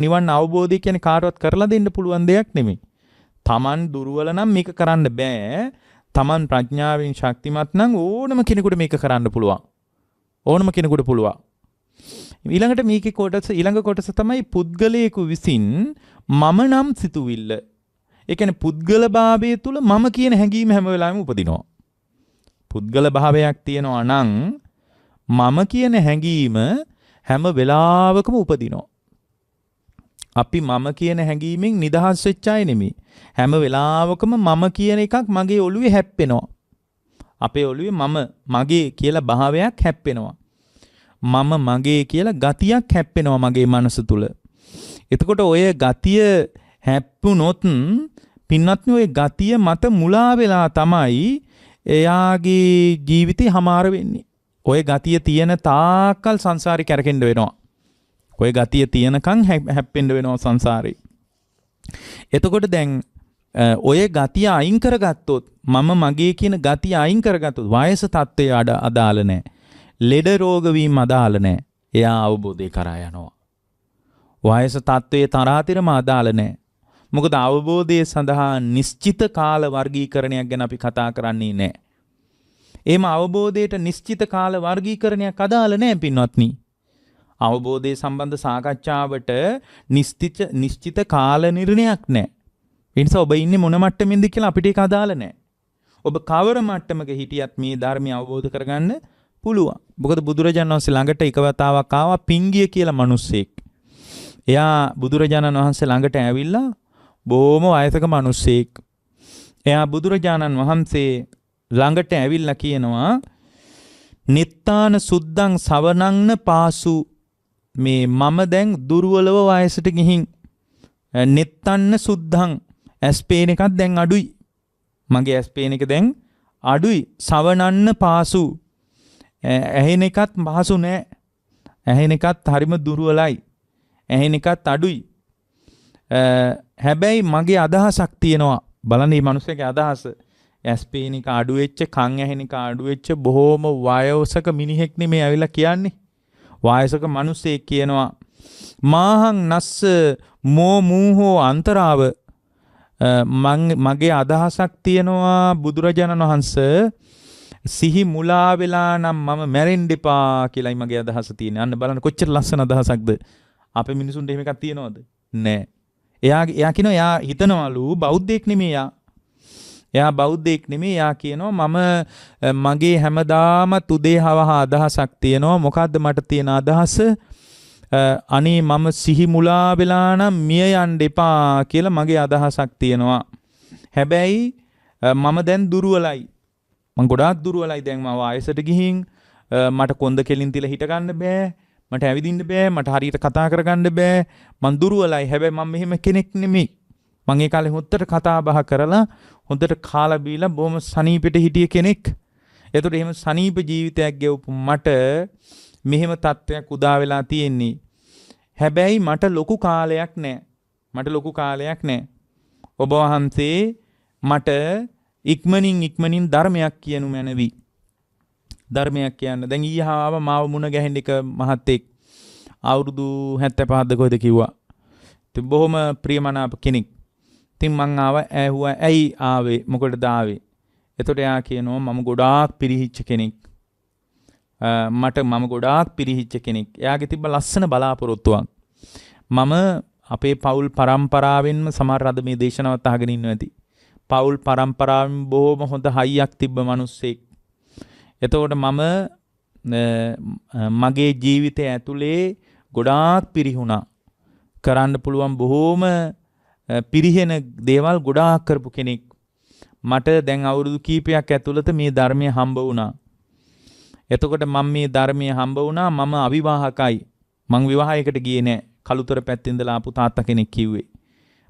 නිවන් අවබෝධය කියන්නේ කාටවත් කරලා දෙන්න පුළුවන් දෙයක් නෙමෙයි. Taman දුර්වල නම් මේක කරන්න බෑ. Taman ප්‍රඥාවෙන් ශක්තිමත් නම් ඕනම කෙනෙකුට මේක කරන්න පුළුවන්. ඕනම කෙනෙකුට පුළුවන්. ඊළඟට මේකේ ඊළඟ කොටස තමයි පුද්ගලයෙකු විසින් මම නම් සිතුවිල්ල. ඒ කියන්නේ පුද්ගල භාවය තුල මම කියන හැඟීම හැම වෙලාවෙම උපදිනවා. පුද්ගල භාවයක් තියෙනවා නම් මම කියන හැඟීම හැම වෙලාවකම උපදිනවා. අපි මම කියන හැඟීමෙන් නිදහස් වෙච්ච අය නෙමෙයි. හැම වෙලාවකම මම කියන එකක් මගේ ඔළුවේ හැප්පෙනවා. අපේ ඔළුවේ මගේ කියලා භාවයක් හැප්පෙනවා. මම මගේ කියලා ගතියක් හැප්පෙනවා මගේ මනස තුල. එතකොට ඔය ගතිය හැප්පුණොත් පින්වත්නි ඔය ගතිය මත මුලා වෙලා තමයි එයාගේ ජීවිතේ හමාර වෙන්නේ. ඔය ගතිය තියෙන තාක්කල් සංසාරේ කැරකෙන්න වෙනවා. ඔය ගතිය තියෙනකන් හැප්පෙන්න වෙනවා සංසාරේ. එතකොට දැන් ඔය ගතිය අයින් කරගත්තොත් මම මගේ කියන ගතිය අයින් කරගත්තොත් වයස තත්ත්වය අදාළ නැහැ. ලෙඩ රෝග වීම අදාළ නැහැ. එයා අවබෝධය කරා යනවා. වයස තත්ත්වයේ තරාතිරම අදාළ නැහැ. මොකද අවබෝධය සඳහා නිශ්චිත කාල වර්ගීකරණයක් ගැන අපි කතා කරන්නේ නැහැ. එහෙම අවබෝධයට නිශ්චිත කාල වර්ගීකරණයක් අදාළ නැහැ පින්වත්නි. අවබෝධය සම්බන්ධ සාකච්ඡාවට නිශ්චිත කාල නිර්ණයක් නැහැ. ඒ නිසා ඔබ ඉන්නේ මොන මට්ටමින්ද කියලා අපිට ඒක අදාළ නැහැ. ඔබ කවර මට්ටමක හිටියත් මේ ධර්මය අවබෝධ කරගන්න පුළුවන්. මොකද බුදුරජාණන් වහන්සේ ළඟට එක වතාවක් ආවා පිංගිය කියලා මිනිස්සෙක්. එයා බුදුරජාණන් වහන්සේ ළඟට ඇවිල්ලා බොහොම වයසක මිනිස්සෙක්. එයා බුදුරජාණන් වහන්සේ ළඟට ඇවිල්ලා කියනවා නිත්තාන සුද්ධං සවනංන පාසු මේ මම දැන් දුර්වලව වයසට ගිහින් නිත්තන්න සුද්ධං ඇස්පේන එකක් දැන් අඩුයි. මගේ ඇස්පේන එක දැන් අඩුයි. සවනන්න පාසු ඇහෙන එකත් පහසු නෑ. ඇහෙන එකත් හරිම දුර්වලයි. ඇහෙන එකත් අඩුයි. හැබැයි මගේ අදහසක් තියෙනවා. බලන්න මේ මිනිස්සගේ අදහස. ඇස්පේන එක අඩු වෙච්ච, කන් ඇහෙන එක අඩු වෙච්ච බොහොම වයසක මිනිහෙක් නෙමෙයි ඇවිල්ලා කියන්නේ. වයසක මිනිස්සෙක් කියනවා මාහං නස්ස මෝ මූහෝ අන්තරාව මගේ අදහසක් තියෙනවා බුදුරජාණන් වහන්සේ සිහි මුලා වෙලා නම් මම මැරෙන්න එපා කියලායි මගේ අදහස තියෙන්නේ. අන්න බලන්න කොච්චර ලස්සන අදහසක්ද. අපේ මිනිසුන්ට එහෙම එකක් තියනවද? නෑ. එයා කියනවා එයා හිතනවලු බෞද්ධයෙක් නෙමෙයි එයා. එයා බෞද්ධයෙක් නෙමෙයි. එයා කියනවා මම මගේ හැමදාම උදේ හවහ අදහසක් තියෙනවා. මොකද්ද මට තියෙන අදහස? අනේ මම සිහි මුලා වෙලා නම් මිය යන්න එපා කියලා මගේ අදහසක් තියෙනවා. හැබැයි මම දැන් දුර්වලයි. මං ගොඩාක් දුර්වලයි දැන් මම වයසට ගිහින් මට කොන්ද කෙලින් තියලා හිට ගන්න බෑ. මට ඇවිදින්න බෑ. මට හරියට කතා කරගන්න බෑ. මං දුර්වලයි. හැබැයි මම මෙහෙම කෙනෙක් නෙමෙයි. මං ඒ කාලේ හොද්දට කතා බහ කරලා හොද්දට කාලා බීලා බොහොම සනීපෙට හිටිය කෙනෙක්. ඒතකොට එහෙම සනීප ජීවිතයක් ගෙවපු මට මෙහෙම තත්ත්වයක් උදා වෙලා තියෙන්නේ. හැබැයි මට ලොකු කාලයක් නැහැ. මට ලොකු කාලයක් නැහැ. ඔබ වහන්සේ මට ඉක්මනින් ධර්මයක් කියනු මැනවි. ධර්මයක් කියන්න. දැන් ඊහාව මාව මුණ ගැහෙන්න එක මහත්තෙක් අවුරුදු 75ද කොහෙද කිව්වා. ඉතින් බොහොම ප්‍රියමනාප කෙනෙක්. ඉතින් මං ආවා ඇහුවා ඇයි ආවේ? මොකටද ආවේ? එතකොට එයා කියනවා මම ගොඩාක් පිරිහිච්ච කෙනෙක්. මම ගොඩාක් පිරිහිච්ච කෙනෙක්. එයාගේ තිබ්බ ලස්සන බලාපොරොත්තුවක්. මම අපේ පවුල් පරම්පරාවෙන්ම සමහර අද මේ දේශනාවත් අහගෙන ඉන්නවා ඇති. පවුල් පරම්පරාවෙන් බොහොම හොඳ හයියක් තිබ්බ මිනිස්සෙක්. එතකොට මම මගේ ජීවිතය ඇතුලේ ගොඩාක් පිරිහුණා. කරන්න පුළුවන් බොහොම පිරිහෙන දේවල් ගොඩාක් කරපු කෙනෙක්. මට දැන් අවුරුදු කීපයක් ඇතුළත මේ ධර්මය හම්බ වුණා. එතකොට මම මේ ධර්මයේ හම්බ වුණා. මම අවිවාහකයි. මං විවාහයකට ගියේ නෑ. කළුතර පැත්තේ ඉඳලා ආපු තාත්තා කෙනෙක් කිව්වේ.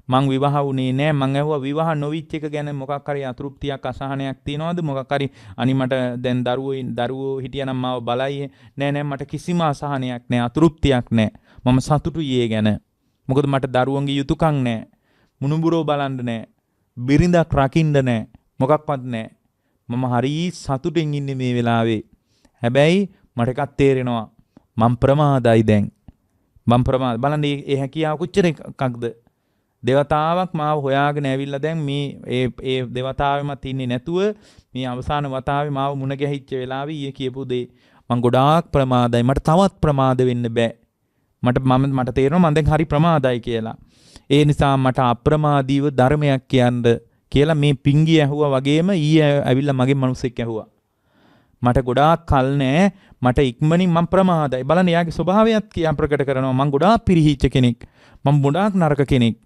මං විවාහ වුණේ නෑ. මං ඇහුවා විවාහ නොවිච්ච එක ගැන මොකක් හරි අතෘප්තියක් අසහනයක් තියනවද? මොකක් හරි අනි මට දැන් දරුවෝ හිටියනම් මාව බලයි. නෑ මට කිසිම අසහනයක් නෑ. අතෘප්තියක් නෑ. මම සතුටුයි ඒ ගැන. මොකද මට දරුවන්ගේ යුතුයකම් නෑ. මුණුබුරෝ බලන්න නෑ. බිරිඳක් රකින්න නෑ. මොකක්වත් නෑ. මම හරි සතුටින් ඉන්නේ මේ වෙලාවේ. හැබැයි මට එකක් තේරෙනවා. මම ප්‍රමාදයි දැන්. මම ප්‍රමාද බලන්න ඒ හැකියාව කොච්චර එකක්ද? දේවතාවක් මාව හොයාගෙන ඇවිල්ලා දැන් මේ ඒ දේවතාවෙමත් ඉන්නේ නැතුව මේ අවසාන වතාවේ මාව මුණ ගැහිච්ච වෙලාවේ ඊයේ කියපු දේ මම ගොඩාක් ප්‍රමාදයි. මට තවත් ප්‍රමාද වෙන්න බෑ. මට තේරෙනවා මම දැන් හරි ප්‍රමාදයි කියලා. ඒ නිසා මට අප්‍රමාදීව ධර්මයක් කියන්න කියලා මේ පිංගි ඇහුවා වගේම ඊයේ ඇවිල්ලා මගේ මිනිස්සෙක් ඇහුවා. මට ගොඩාක් කල් නෑ. මට ඉක්මනින් මම ප්‍රමාදයි. බලන්න එයාගේ ස්වභාවයත් කියා ප්‍රකට කරනවා. මම ගොඩාක් පිරිහිච්ච කෙනෙක්. මම ගොඩාක් නරක කෙනෙක්.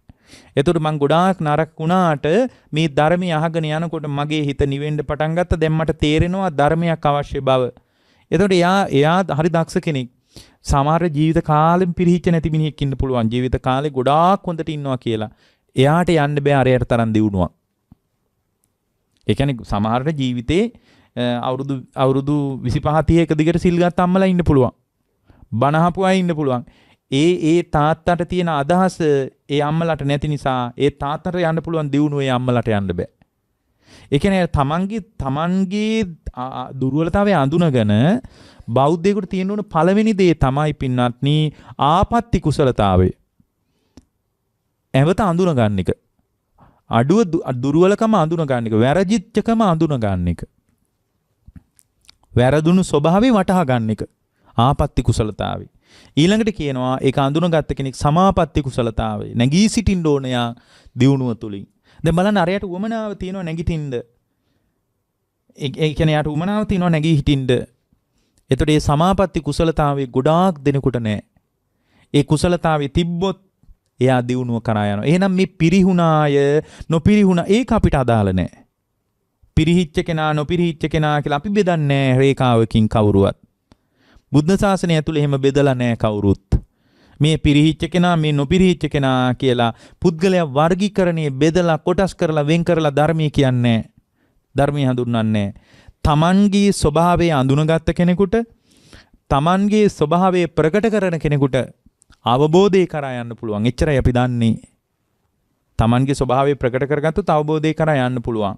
එතකොට මං ගොඩාක් නරක වුණාට මේ ධර්මය අහගෙන යනකොට මගේ හිත නිවෙන්න පටන් ගත්තා. දැන් මට තේරෙනවා ධර්මයක් අවශ්‍ය බව. එතකොට එයා හරි දක්ෂ කෙනෙක්. සමහර ජීවිත කාලෙම පිරිහිච්ච නැති මිනිහෙක් ඉන්න පුළුවන්. ජීවිත කාලේ ගොඩාක් හොඳට ඉන්නවා කියලා. එයාට යන්න බෑ අරයට තරම් දියුණුවක්. ඒ කියන්නේ සමහරට ජීවිතේ අවුරුදු 25 30ක දිගට සිල් ගත්ත අම්මලා ඉන්න පුළුවන්. බණ අහපු අය ඉන්න පුළුවන්. ඒ තාත්තට තියෙන අදහස ඒ අම්මලට නැති නිසා ඒ තාත්තට යන්න පුළුවන් දියුණුව ඒ අම්මලට යන්න බෑ. ඒ කියන්නේ තමන්ගේ දුර්වලතාවය අඳුනගෙන බෞද්ධයෙකුට තියෙන ඕන පළවෙනි දේ තමයි පින්වත්නි ආපත්‍ති කුසලතාවය. ඇවත අඳුන ගන්න එක. අඩුව දුර්වලකම අඳුන ගන්න එක. වැරදිච්චකම අඳුන ගන්න එක. වැරදුණු ස්වභාවය වටහා ගන්න එක. ආපත්‍ති කුසලතාවය. ඊළඟට කියනවා ඒක අඳුනගත්ත කෙනෙක් සමාපatti කුසලතාවය. නැගී සිටින්න ඕන යා දියුණුව තුලින්. දැන් බලන්න අරයට උමනාව තියෙනවා නැගිටින්න. ඒ කියන්නේ යාට උමනාව තියෙනවා නැගී හිටින්න. එතකොට මේ සමාපatti කුසලතාවයේ ගොඩාක් දෙනෙකුට නැහැ. ඒ කුසලතාවයේ තිබ්බොත් එයා දියුණුව කරා යනවා. එහෙනම් මේ පිරිහුණාය නොපිරිහුණා ඒක අපිට අදාළ නැහැ. පිරිහිච්ච කෙනා නොපිරිහිච්ච කෙනා කියලා අපි බෙදන්නේ නැහැ රේඛාවකින් කවුරුවත්. බුද්ධ ශාසනය ඇතුළේ එහෙම බෙදලා නැහැ කවුරුත්. මේ පිරිහිච්ච කෙනා මේ නොපිරිහිච්ච කෙනා කියලා පුද්ගලයා වර්ගීකරණයේ බෙදලා කොටස් කරලා වෙන් කරලා ධර්මයේ කියන්නේ ධර්මයේ හඳුන්වන්නේ. තමන්ගේ ස්වභාවය අඳුනගත්ත කෙනෙකුට තමන්ගේ ස්වභාවය ප්‍රකට කරන කෙනෙකුට අවබෝධය කරා යන්න පුළුවන්. එච්චරයි අපි දන්නේ. තමන්ගේ ස්වභාවය ප්‍රකට කරගත්තොත් අවබෝධය කරා යන්න පුළුවන්.